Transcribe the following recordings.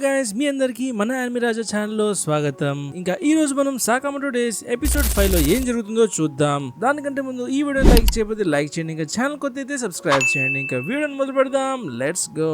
Guys, మీ అందరికి మన anime రాజా ఛానల్లో స్వాగతం. ఇంకా ఈ రోజు మనం సాకామోటో డేస్ ఎపిసోడ్ 5 లో ఏం జరుగుతుందో చూద్దాం. దానికంటే ముందు ఈ వీడియో లైక్ చేయకపోతే లైక్ చేయండి, ఇంకా ఛానల్ కొత్త అయితే సబ్స్క్రైబ్ చేయండి. ఇంకా వీడియోని మొదలు పెడదాం. Let's go.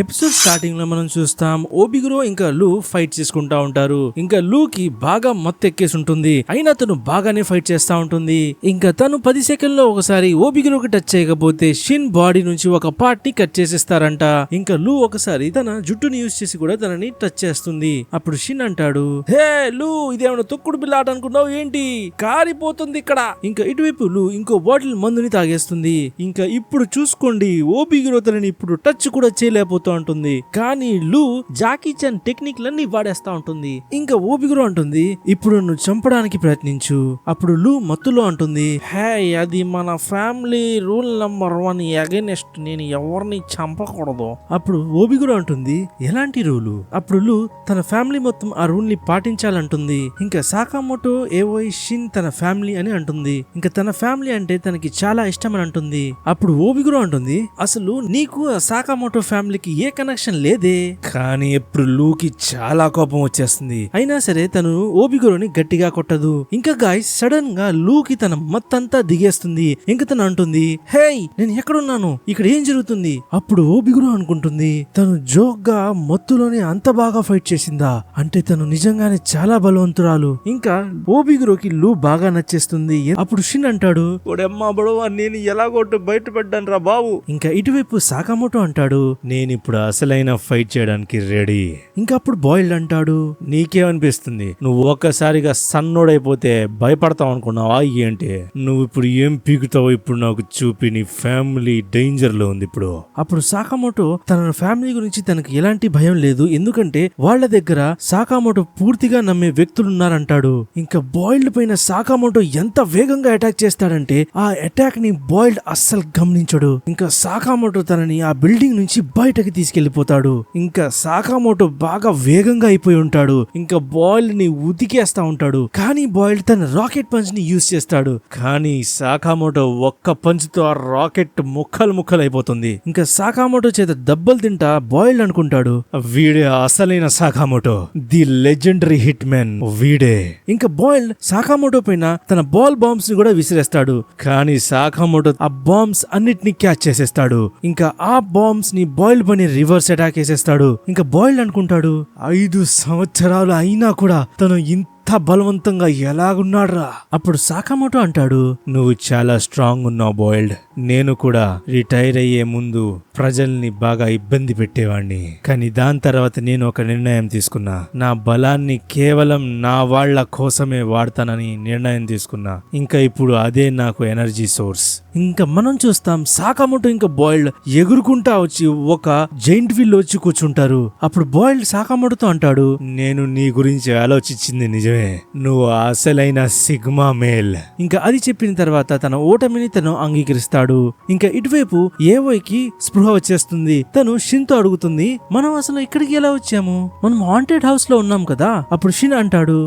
ఎపిసోడ్ స్టార్టింగ్ లో మనం చూస్తాం ఓబిగురో ఇంకా లూ ఫైట్ చేసుకుంటా ఉంటారు. ఇంకా లూ కి బాగా మత్తు ఎక్కేసి ఉంటుంది, అయినా తను బాగానే ఫైట్ చేస్తా ఉంటుంది. ఇంకా తను 10 సెకండ్లో ఒకసారి ఓబిగురోకి టచ్ చేయకపోతే షిన్ బాడీ నుంచి ఒక పార్ట్ ని కట్ చేసేస్తారంట. ఇంకా లూ ఒకసారి తన జుట్టుని యూజ్ చేసి కూడా తనని టచ్ చేస్తుంది. అప్పుడు షిన్ అంటాడు, హే లూ, ఇదేమన్నా తొక్కుడు బిల్ల ఆట అనుకున్నావు ఏంటి, కారిపోతుంది ఇక్కడ. ఇంకా ఇటువైపు లూ ఇంకో బాటిల్ మందుని తాగేస్తుంది. ఇంకా ఇప్పుడు చూసుకోండి, ఓబిగురో తనని ఇప్పుడు టచ్ కూడా చేయలేకపోతూ ఉంటుంది. కానీ లూ జాకీ చాన్ టెక్నిక్ లన్నీ వాడేస్తా ఉంటుంది. ఇంకా ఓబిగురో అంటుంది, ఇప్పుడు నువ్వు చంపడానికి ప్రయత్నించు. అప్పుడు లూ మత్తులో అంటుంది, హే అది మన ఫ్యామిలీ రూల్ నంబర్ 1 అగైనెస్ట్, నేను ఎవరిని చంపకూడదు. అప్పుడు ఓబిగురో అంటుంది, ఎలాంటి రూలు? అప్పుడు లూ తన ఫ్యామిలీ మొత్తం ఆ రూల్ ని పాటించాలంటుంది. ఇంకా సాకామోటో ఏవోయ్ షిన్ తన ఫ్యామిలీ అని అంటుంది. ఇంకా తన ఫ్యామిలీ అంటే తనకి చాలా ఇష్టం అని అంటుంది. అప్పుడు ఓబిగురో అంటుంది, అసలు నీకు ఆ సాకామోటో ఫ్యామిలీకి ఏ కనెక్షన్ లేదే. కానీ ఎప్పుడు లూకి చాలా కోపం వచ్చేస్తుంది. అయినా సరే తను ఓబిగురోని గట్టిగా కొట్టదు. ఇంకా గాయ్స్, సడన్ గా లూకి తన మత్తంతా దిగేస్తుంది. ఇంకా తను అంటుంది, హే నేను ఎక్కడున్నాను, ఇక్కడ ఏం జరుగుతుంది? అప్పుడు ఓబిగురో అనుకుంటుంది, తను జోక్ గా మత్తులోనే అంత బాగా ఫైట్ చేసిందా, అంటే తను నిజంగానే చాలా బలవంతురాలు. ఇంకా ఓబిగురోకి లూ బాగా నచ్చేస్తుంది. అప్పుడు షిన్ అంటాడు, ఓడమ్మా బడవ, నేను ఎలాగోట్టు బయటపడ్డాను రా బాబు. ఇంకా ఇటువైపు సాకామోటో అంటాడు, నేను ఇప్పుడు అసలైన ఫైట్ చేయడానికి రెడీ. ఇంకా అప్పుడు బాయిల్డ్ అంటాడు, నీకేమనిపిస్తుంది, నువ్వు ఒక్కసారిగా సన్నోడైపోతే భయపడతావు అనుకున్నావా ఏంటి? నువ్వు ఇప్పుడు ఏం పీకుతావు ఇప్పుడు నాకు చూపి, నీ ఫ్యామిలీ డేంజర్ లో ఉంది ఇప్పుడు. అప్పుడు సాకామోటో తన ఫ్యామిలీ గురించి తనకి ఎలాంటి భయం లేదు, ఎందుకంటే వాళ్ళ దగ్గర సాకామోటో పూర్తిగా నమ్మే వ్యక్తులున్నారంటాడు. ఇంకా బాయిల్డ్ పైన సాకామోటో ఎంత వేగంగా అటాక్ చేస్తాడంటే ఆ అటాక్ ని బాయిల్డ్ అస్సలు గమనించడు. ఇంకా సాకామోటో తనని ఆ బిల్డింగ్ నుంచి బయటకి తీసుకెళ్లిపోతాడు. ఇంకా సాకామోటో బాగా వేగంగా అయిపోయి ఉంటాడు. ఇంకా బాయిల్డ్ ని ఉతికేస్తా ఉంటాడు. కానీ బాయిల్డ్ తన రాకెట్ పంచ్ ని యూజ్ చేస్తాడు. కానీ సాకామోటో ఒక్క పంచ్ తో ఆ రాకెట్ ముక్కలు అయిపోతుంది. ఇంకా సాకామోటో చేత దెబ్బలు తింటా బాయిల్డ్ అనుకుంటాడు, వీడే అసలైన సాకామోటో, ది లెజెండరీ హిట్ మ్యాన్ వీడే. ఇంకా బాయిల్డ్ సాకామోటో పైన తన బాల్ బాంబ్స్ ని కూడా విసిరేస్తాడు. కానీ సాకామోటో ఆ బాంబ్స్ అన్నిటిని క్యాచ్ చేసేస్తాడు. ఇంకా ఆ బాంబ్స్ ని బాయిల్డ్ పైన రివర్స్ అటాక్ చేసేస్తాడు. ఇంకా బాయిల్డ్ అనుకుంటాడు, 5 సంవత్సరాలు అయినా కూడా తను ఇంత బలవంతంగా ఎలాగున్నాడ్రా. అప్పుడు సాకామోటో అంటాడు, నువ్వు చాలా స్ట్రాంగ్ ఉన్నావు బాయిల్డ్. నేను కూడా రిటైర్ అయ్యే ముందు ప్రజల్ని బాగా ఇబ్బంది పెట్టేవాడిని. కానీ దాని తర్వాత నేను ఒక నిర్ణయం తీసుకున్నా. నా బలాన్ని కేవలం నా వాళ్ల కోసమే వాడతానని నిర్ణయం తీసుకున్నా. ఇంకా ఇప్పుడు అదే నాకు ఎనర్జీ సోర్స్. ఇంకా మనం చూస్తాం సాకామోటో ఇంకా బాయిల్డ్ ఎగురుకుంటా వచ్చి ఒక జైంట్ వీల్ వచ్చి కూర్చుంటారు. అప్పుడు బాయిల్డ్ సాకామోటోతో అంటాడు, నేను నీ గురించి ఆలోచించింది నిజమే, నువ్వు అసలైన సిగ్మా మేల్. ఇంకా అది చెప్పిన తర్వాత తన ఓటమిని తను అంగీకరిస్తాడు. ఇంకా ఇటువైపు ఏవోయ్కి స్పృహ వచ్చేస్తుంది. తను షిన్ తో అడుగుతుంది, మనం అసలు ఇక్కడికి ఎలా వచ్చాము, మనం హాంటెడ్ హౌస్ లో ఉన్నాం కదా. అప్పుడు షిన్ అంటాడు,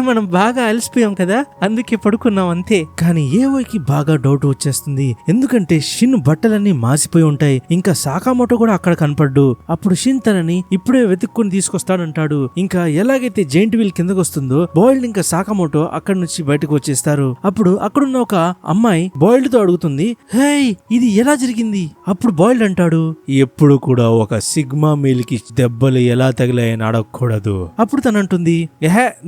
మనం బాగా అలసిపోయాం కదా, అందుకే పడుకున్నాం అంతే. కానీ ఏవోయ్కి బాగా డౌట్ వచ్చేస్తుంది, ఎందుకంటే షిన్ బట్టలన్నీ మాసిపోయి ఉంటాయి. ఇంకా సాకామోటో కూడా అక్కడ కనపడ్డు. అప్పుడు షిన్ తనని ఇప్పుడే వెతుక్కుని తీసుకొస్తాడంటాడు. ఇంకా ఎలాగైతే జైంట్ వీల్ కిందకు వస్తుందో బాయిల్డ్ ఇంకా సాకామోటో అక్కడి నుంచి బయటకు వచ్చేస్తారు. అప్పుడు అక్కడున్న ఒక అమ్మాయి బాయిల్డ్ తో అడుగుతుంది, హే ఇది ఎలా జరిగింది? అప్పుడు బాయిల్డ్ అంటాడు, ఎప్పుడు కూడా ఒక సిగ్మా మేల్ కి దెబ్బలు ఎలా తగిలాయని అడగకూడదు. అప్పుడు తను అంటుంది,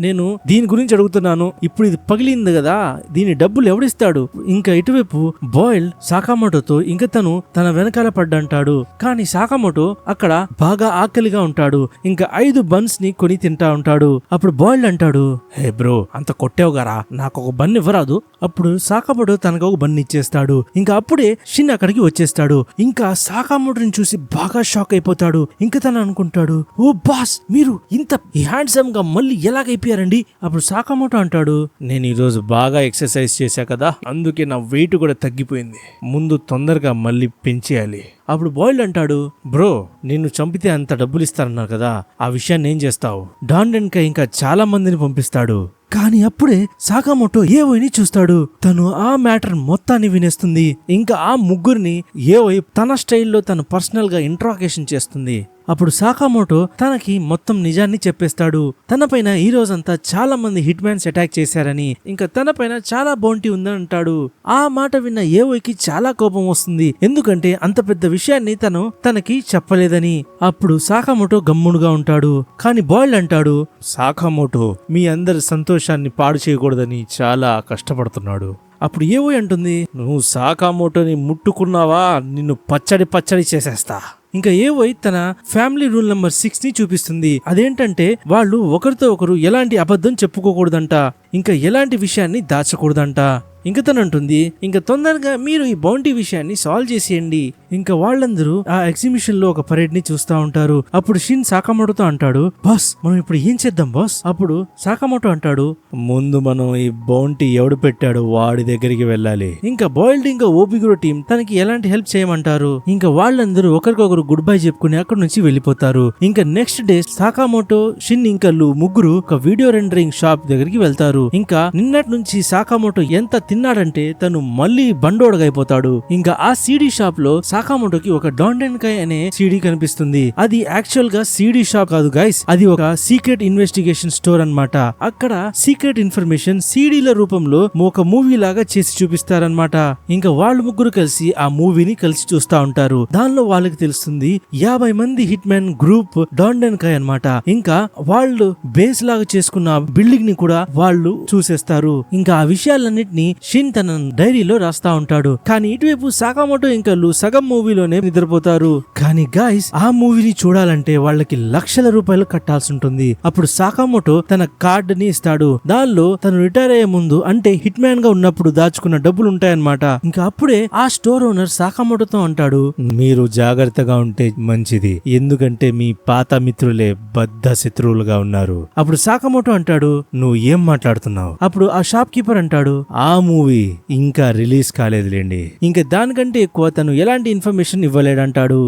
నేను దీని గురించి అడుగుతున్నాను, ఇప్పుడు ఇది పగిలింది కదా, దీని డబ్బులు ఎవడిస్తాడు? ఇంకా ఇటువైపు బాయిల్డ్ సాకామోటోతో ఇంకా తను తన వెనకాల పడ్డంటాడు. కానీ సాకామోటో అక్కడ బాగా ఆకలిగా ఉంటాడు. ఇంకా 5 బన్స్ ని కొని తింటా ఉంటాడు. అప్పుడు బాయిల్డ్ అంటాడు, హే బ్రో, అంత కొట్టావు గారా, నాకు ఒక బన్ ఇవ్వరాదు? అప్పుడు సాకామోటో తనకు ఒక బన్ ఇచ్చేస్తాడు. ఇంకా అప్పుడే షిన్ అక్కడికి వచ్చేస్తాడు. ఇంకా సాకామోటోని చూసి బాగా షాక్ అయిపోతాడు. ఇంకా తను అనుకుంటాడు, ఓ బాస్, మీరు ఇంత హ్యాండ్సమ్ గా మళ్ళీ ఎలాగైపోయారండి? అప్పుడు సాకామోటో అంటాడు, నేను ఈ రోజు బాగా ఎక్సర్సైజ్ చేశా కదా, అందుకే నా వెయిట్ కూడా తగ్గిపోయింది, ముందు తొందరగా మళ్ళీ పెంచేయాలి. అప్పుడు బాయిల్డ్ అంటాడు, బ్రో, నిన్ను చంపితే అంత డబ్బులు ఇస్తారన్నారు కదా, ఆ విషయాన్ని ఏం చేస్తావు? డాండెన్కా ఇంకా చాలా మందిని పంపిస్తాడు. కానీ అప్పుడే సాకామోటో ఏవోని చూస్తాడు. తను ఆ మ్యాటర్ మొత్తాన్ని వినేస్తుంది. ఇంకా ఆ ముగ్గురిని ఏవో తన స్టైల్లో తను పర్సనల్ గా ఇంట్రాగేషన్ చేస్తుంది. అప్పుడు సాకామోటో తనకి మొత్తం నిజాన్ని చెప్పేస్తాడు. తనపైన ఈ రోజంతా చాలా మంది హిట్ మ్యాన్స్ అటాక్ చేశారని, ఇంకా తనపైన చాలా బౌంటీ ఉందని అంటాడు. ఆ మాట విన్న ఏవోకి చాలా కోపం వస్తుంది, ఎందుకంటే అంత పెద్ద విషయాన్ని తనకి చెప్పలేదని. అప్పుడు సాకామోటో గమ్మునుగా ఉంటాడు. కానీ బాయిల్డ్ అంటాడు, సాకామోటో మీ అందరి సంతోషాన్ని పాడు చేయకూడదని చాలా కష్టపడుతున్నాడు. అప్పుడు ఏవో అంటుంది, నువ్వు సాకామోటోని ముట్టుకున్నావా నిన్ను పచ్చడి చేసేస్తా. ఇంకా ఏవో తన ఫ్యామిలీ రూల్ నెంబర్ 6 ని చూపిస్తుంది. అదేంటంటే వాళ్ళు ఒకరితో ఒకరు ఎలాంటి అబద్ధం చెప్పుకోకూడదంట, ఇంకా ఎలాంటి విషయాన్ని దాచకూడదంట. ఇంకా తను అంటుంది, ఇంకా తొందరగా మీరు ఈ బౌంటీ విషయాన్ని సాల్వ్ చేసేయండి. ఇంకా వాళ్ళందరూ ఆ ఎగ్జిబిషన్ లో ఒక పరేడ్ ని చూస్తా ఉంటారు. అప్పుడు షిన్ సాకామోటోతో అంటాడు, బాస్ మనం ఇప్పుడు ఏం చేద్దాం బాస్? అప్పుడు సాకామోటో అంటాడు, ముందు మనం ఈ బౌంటీ ఎవడు పెట్టాడో వాడి దగ్గరికి వెళ్ళాలి. ఇంకా బాయిల్డ్ ఇంకా ఓబిగురో టీం తనకి ఎలాంటి హెల్ప్ చేయమంటారు. ఇంకా వాళ్ళందరూ ఒకరికొకరు గుడ్ బై చెప్పుకుని అక్కడ నుంచి వెళ్ళిపోతారు. ఇంకా నెక్స్ట్ డే సాకామోటో, షిన్ ఇంకా లు ముగ్గురు ఒక వీడియో రెండరింగ్ షాప్ దగ్గరికి వెళ్తారు. ఇంకా నిన్నటి నుంచి సాకామోటో ఎంత తిన్నాడంటే తను మళ్ళీ బండోడగా అయిపోతాడు. ఇంకా ఆ సీడీ షాప్ లో సాకామోటోకి ఒక డాండెన్కాయ్ అనే సీడీ కనిపిస్తుంది. అది యాక్చువల్ గా సీడీ షాప్ కాదు గైస్, అది ఒక సీక్రెట్ ఇన్వెస్టిగేషన్ స్టోర్ అన్నమాట. అక్కడ సీక్రెట్ ఇన్ఫర్మేషన్ సీడీల రూపంలో ఒక మూవీ లాగా చేసి చూపిస్తారనమాట. ఇంకా వాళ్ళు ముగ్గురు కలిసి ఆ మూవీని కలిసి చూస్తా ఉంటారు. దానిలో వాళ్ళకి తెలుస్తుంది 50 మంది హిట్ మ్యాన్ గ్రూప్ డాండెన్కాయ్ అన్నమాట. ఇంకా వాళ్ళు బేస్ లాగా చేసుకున్న బిల్డింగ్ ని కూడా వాళ్ళు చూసేస్తారు. ఇంకా ఆ విషయాలన్నిటిని షిన్ తన డైరీలో రాస్తా ఉంటాడు. కానీ ఇటువైపు సాకామోటో ఇంకా లు సగం మూవీలోనే నిద్రపోతారు. కానీ గాయస్ ఆ మూవీని చూడాలంటే వాళ్ళకి లక్షల రూపాయలు కట్టాల్సి ఉంటుంది. అప్పుడు సాకామోటో తన కార్డ్ ని ఇస్తాడు. దానిలో తను రిటైర్ అయ్యే ముందు అంటే హిట్ మ్యాన్ గా ఉన్నప్పుడు దాచుకున్న డబ్బులు ఉంటాయన్నమాట. ఇంకా అప్పుడే ఆ స్టోర్ ఓనర్ సాకామోటోతో అంటాడు, మీరు జాగ్రత్తగా ఉంటే మంచిది, ఎందుకంటే మీ పాత మిత్రులే బద్ధ శత్రువులుగా ఉన్నారు. అప్పుడు సాకామోటో అంటాడు, నువ్వు ఏం మాట్లాడుతున్నావు? అప్పుడు ఆ షాప్ కీపర్ అంటాడు, ఆ మూవీ ఇంకా రిలీజ్ కాలేదులేండి, ఇంకా దానికంటే ఎక్కువ తను ఎలాంటి ఇన్ఫర్మేషన్ ఇవ్వలేడంటాడు.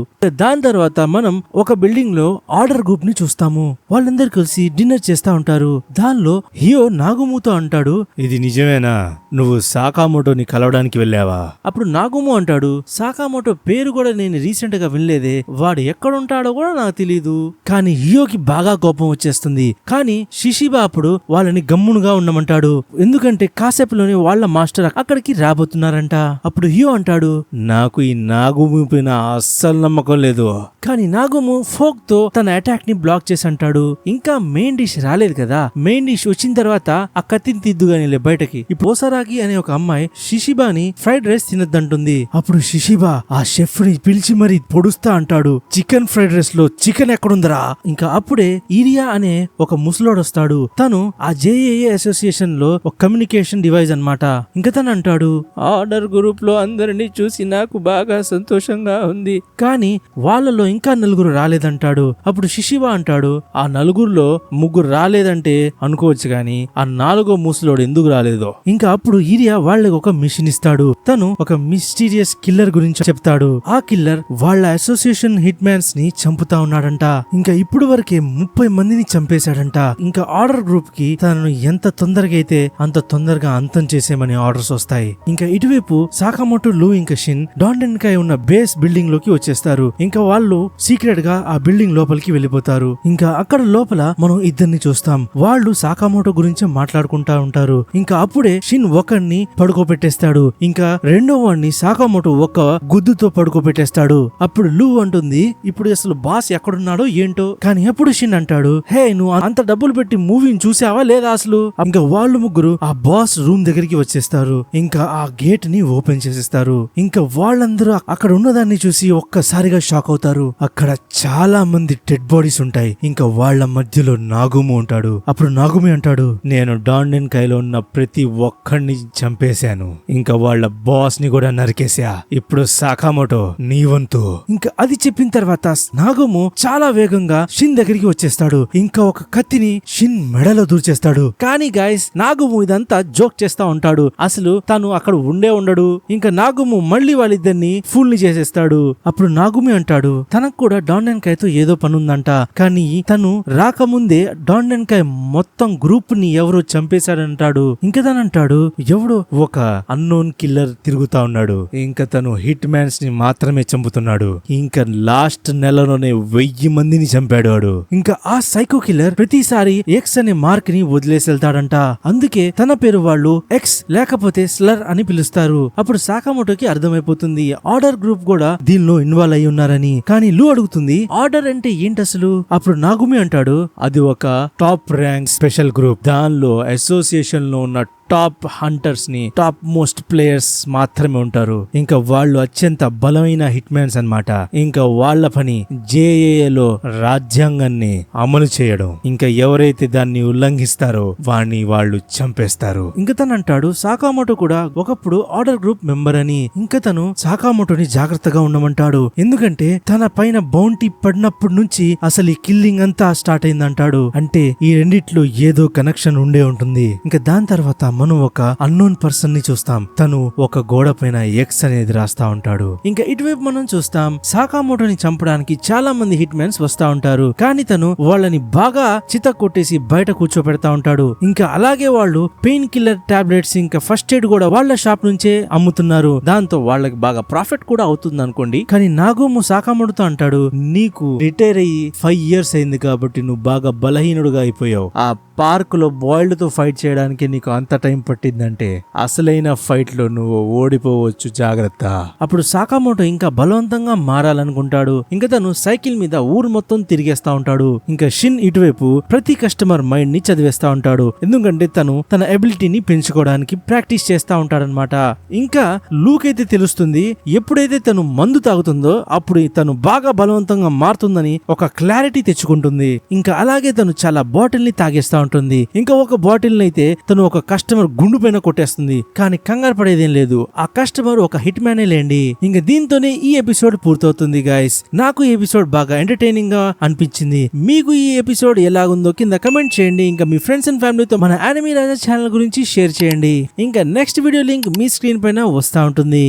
దాని తర్వాత మనం ఒక బిల్డింగ్ లో ఆర్డర్ గ్రూప్ ని చూస్తాము. వాళ్ళందరూ కలిసి డిన్నర్ చేస్తా ఉంటారు. దానిలో హియో నాగుముతో అంటాడు, ఇది నిజమేనా? నువ్వు సాకామోటోని కలవడానికి వెళ్ళావా? అప్పుడు నాగుము అంటాడు, సాకామోటో పేరు కూడా నేను రీసెంట్ గా వినలేదే, వాడు ఎక్కడుంటాడో కూడా నాకు తెలీదు. కానీ హియోకి బాగా కోపం వచ్చేస్తుంది. కానీ షిషిబా అప్పుడు వాళ్ళని గమ్మునుగా ఉండమంటాడు, ఎందుకంటే కాసేపులోనే వాళ్ళ మాస్టర్ అక్కడికి రాబోతున్నారంట. అప్పుడు హియో అంటాడు, నాకు ఈ నాగుము పైన అస్సలు నమ్మకం లేదు. కానీ నాగుము ఫోక్ తో తన అటాక్ ని బ్లాక్ చేసి అంటాడు, ఇంకా మెయిన్ డిష్ రాలేదు కదా, మెయిన్ డిష్ వచ్చిన తర్వాత ఆ కత్తిని తిద్దుగాని బయటకి. ఇప్పుడు ఓసారాగి అనే ఒక అమ్మాయి షిషిబాని ఫ్రైడ్ రైస్ తినద్దంటుంది. అప్పుడు షిషిబా ఆ షెఫ్ ని పిలిచి మరి పొడుస్తా అంటాడు, చికెన్ ఫ్రైడ్ రైస్ లో చికెన్ ఎక్కడుందరా? ఇంకా అప్పుడే ఈరియా అనే ఒక ముసలోడు వస్తాడు. తను ఆ జేఏఏ అసోసియేషన్ లో ఒక కమ్యూనికేషన్ డివైస్ అన్నమాట. ఇంకా తను అంటాడు, ఆర్డర్ గ్రూప్ లో అందరినీ చూసి నాకు బాగా సంతోషంగా ఉంది, కానీ వాళ్ళలో ఇంకా 4 రాలేదంటాడు. అప్పుడు షిషిబా అంటాడు, ఆ 4లో 3 రాలేదంటే అనుకోవచ్చు, గాని ఆ 4వ ముసలోడు ఎందుకు రాలేదో. ఇంకా అప్పుడు ఈరియా వాళ్ళకి ఒక మిషన్ ఇస్తాడు. తను ఒక మిస్టీరియస్ కిల్లర్ గురించి చెప్తాడు. ఆ కిల్లర్ వాళ్ళ అసోసియేషన్ హిట్ మ్యాన్స్ ని చంపుతా ఉన్నాడంట. ఇంకా ఇప్పుడు వరకే 30 మందిని చంపేశాడంట. ఇంకా ఆర్డర్ గ్రూప్ కి తనను ఎంత తొందరగా అయితే అంత తొందరగా అంతం చేసేమని ఆర్డర్స్ వస్తాయి. ఇంకా ఇటువైపు సాకామోటో, లు ఇంకా షిన్ డాండెన్కాయ్ ఉన్న బేస్ బిల్డింగ్ లోకి వచ్చేస్తారు. ఇంకా వాళ్ళు సీక్రెట్ గా ఆ బిల్డింగ్ లోపలికి వెళ్ళిపోతారు. ఇంకా అక్కడ లోపల మనం ఇద్దరిని చూస్తాం. వాళ్ళు సాకామోటో గురించి మాట్లాడుకుంటా ఉంటారు. ఇంకా అప్పుడే షిన్ ఒకరిని పడుకోబెట్టేస్తాడు. ఇంకా రెండో వాడిని సాకామోటో ఒక గుద్దుతో పడుకోబెట్టేస్తాడు. అప్పుడు లు అంటుంది, ఇప్పుడు అసలు బాస్ ఎక్కడున్నాడో ఏంటో. కానీ అప్పుడు షిన్ అంటాడు, హే నువ్వు అంత డబ్బులు పెట్టి మూవీని చూసావా లేదా అసలు? ఇంకా వాళ్ళు ముగ్గురు ఆ బాస్ రూమ్ దగ్గరికి వచ్చేస్తారు. ఇంకా ఆ గేట్ ని ఓపెన్ చేసేస్తారు. ఇంకా వాళ్ళందరూ అక్కడ ఉన్నదాన్ని చూసి ఒక్కసారిగా షాక్ అవుతారు. అక్కడ చాలా మంది డెడ్ బాడీస్ ఉంటాయి. ఇంకా వాళ్ళ మధ్యలో నాగుము ఉంటాడు. అప్పుడు నాగుమి అంటాడు, నేను డాండెన్కాయ్లో ఉన్న ప్రతి ఒక్కడిని చంపేశాను, ఇంకా వాళ్ళ బాస్ ని కూడా నరికేశా, ఇప్పుడు సాకామోటో నీ వంతు. ఇంకా అది చెప్పిన తర్వాత నాగుము చాలా వేగంగా షిన్ దగ్గరికి వచ్చేస్తాడు. ఇంకా ఒక కత్తిని షిన్ మెడలో దూర్చేస్తాడు. కానీ గైస్ నాగుము ఇదంతా జోక్ చేస్తా ఉంటాడు. అసలు తను అక్కడ ఉండడు. ఇంకా నాగుము మళ్ళీ వాళ్ళిద్దరిని ఫుల్ గ్రూప్ ని చేసేస్తాడు. అప్పుడు నాగుమి అంటాడు తనకు కూడా డాండెన్కాయ్తో ఏదో పనుందంట, కానీ తను రాకముందే డాండెన్కాయ్ మొత్తం గ్రూప్ ని ఎవరో చంపేశాడంటాడు. ఇంకా తను అంటాడు ఎవడో ఒక అన్నోన్ కిల్లర్ తిరుగుతా ఉన్నాడు, ఇంకా తను హిట్ మ్యాన్స్ ని మాత్రమే చంపుతున్నాడు. ఇంకా లాస్ట్ నెలలోనే 1000 మందిని చంపాడు వాడు. ఇంకా ఆ సైకో కిల్లర్ ప్రతిసారి ఎక్స్ అనే మార్క్ ని వదిలేసి వెళ్తాడంట. అందుకే తన పేరు వాళ్ళు ఎక్స్ లేకపోతే స్లర్ అని పిలుస్తారు. అప్పుడు సాకామోటోకి అర్థమైపోతుంది ఆర్డర్ గ్రూప్ కూడా దీనిలో ఇన్వాల్వ్ అయి ఉన్నారని. కానీ లూ అడుగుతుంది ఆర్డర్ అంటే ఏంటి అసలు? అప్పుడు నాగుమి అంటాడు అది ఒక టాప్ ర్యాంక్ స్పెషల్ గ్రూప్, దానిలో అసోసియేషన్ లో ఉన్న టాప్ హంటర్స్ ని టాప్ మోస్ట్ ప్లేయర్స్ మాత్రమే ఉంటారు. ఇంకా వాళ్ళు అత్యంత బలమైన హిట్ మ్యాన్స్ అన్నమాట. ఇంకా వాళ్ళ పని జేఏలో రాజ్యాంగాన్ని అమలు చేయడం. ఇంకా ఎవరైతే దాన్ని ఉల్లంఘిస్తారో వాణ్ణి వాళ్ళు చంపేస్తారు. ఇంకా తను అంటాడు సాకామోటో కూడా ఒకప్పుడు ఆర్డర్ గ్రూప్ మెంబర్ అని. ఇంకా తను సాకామోటోని జాగ్రత్తగా ఉండమంటాడు, ఎందుకంటే తన పైన బౌంటీ పడినప్పటి నుంచి అసలు ఈ కిల్లింగ్ అంతా స్టార్ట్ అయిందంటాడు. అంటే ఈ రెండిట్లో ఏదో కనెక్షన్ ఉండే ఉంటుంది. ఇంకా దాని తర్వాత మనం ఒక అన్నోన్ పర్సన్ ని చూస్తాం. తను ఒక గోడ పైన ఎక్స్ అనేది రాస్తా ఉంటాడు. ఇంకా ఇటువైపు మనం చూస్తాం సాకామోటోని చంపడానికి చాలా మంది హిట్ మ్యాన్స్ వస్తా ఉంటారు, కానీ తను వాళ్ళని బాగా చిత కొట్టేసి బయట కూర్చోబెడతా ఉంటాడు. ఇంకా అలాగే వాళ్ళు పెయిన్ కిల్లర్ టాబ్లెట్స్ ఇంకా ఫస్ట్ ఎయిడ్ కూడా వాళ్ళ షాప్ నుంచే అమ్ముతున్నారు. దాంతో వాళ్ళకి బాగా ప్రాఫిట్ కూడా అవుతుంది అనుకోండి. కానీ నాగుము సాకామోటోతో అంటాడు నీకు రిటైర్ అయ్యి 5 years అయింది కాబట్టి నువ్వు బాగా బలహీనుడుగా అయిపోయావు. ఆ పార్క్ లో బాయిల్డ్ తో ఫైట్ చేయడానికి నీకు అంత టైం పట్టిందంటే అసలైన ఫైట్ లో నువ్వు ఓడిపోవచ్చు, జాగ్రత్త. అప్పుడు సాకామోటో ఇంకా బలవంతంగా మారాలనుకుంటాడు. ఇంకా తను సైకిల్ మీద ఊరు మొత్తం తిరిగేస్తా ఉంటాడు. ఇంకా షిన్ ఇటువైపు ప్రతి కస్టమర్ మైండ్ ని చదివేస్తా ఉంటాడు, ఎందుకంటే తను తన ఎబిలిటీని పెంచుకోవడానికి ప్రాక్టీస్ చేస్తా ఉంటాడనమాట. ఇంకా లూక్ అయితే తెలుస్తుంది ఎప్పుడైతే తను మందు తాగుతుందో అప్పుడు తను బాగా బలవంతంగా మారుతుందని ఒక క్లారిటీ తెచ్చుకుంటుంది. ఇంకా అలాగే తను చాలా బాటిల్ ని తాగేస్తా ఉంటుంది. ఇంకా ఒక బాటిల్ అయితే తను ఒక కస్టమర్ గుండు పైన కొట్టేస్తుంది, కానీ కంగారు పడేదేం లేదు. ఆ కస్టమర్ ఒక హిట్ మ్యానే లేండి. ఇంకా దీంతోనే ఈ ఎపిసోడ్ పూర్తవుతుంది గైస్. నాకు ఈ ఎపిసోడ్ బాగా ఎంటర్టైనింగ్ గా అనిపించింది. మీకు ఈ ఎపిసోడ్ ఎలాగుందో కింద కమెంట్ చేయండి. ఇంకా మీ ఫ్రెండ్స్ అండ్ ఫ్యామిలీతో మన యానిమీ రాజా ఛానల్ గురించి షేర్ చేయండి. ఇంకా నెక్స్ట్ వీడియో లింక్ మీ స్క్రీన్ పైన వస్తా ఉంటుంది.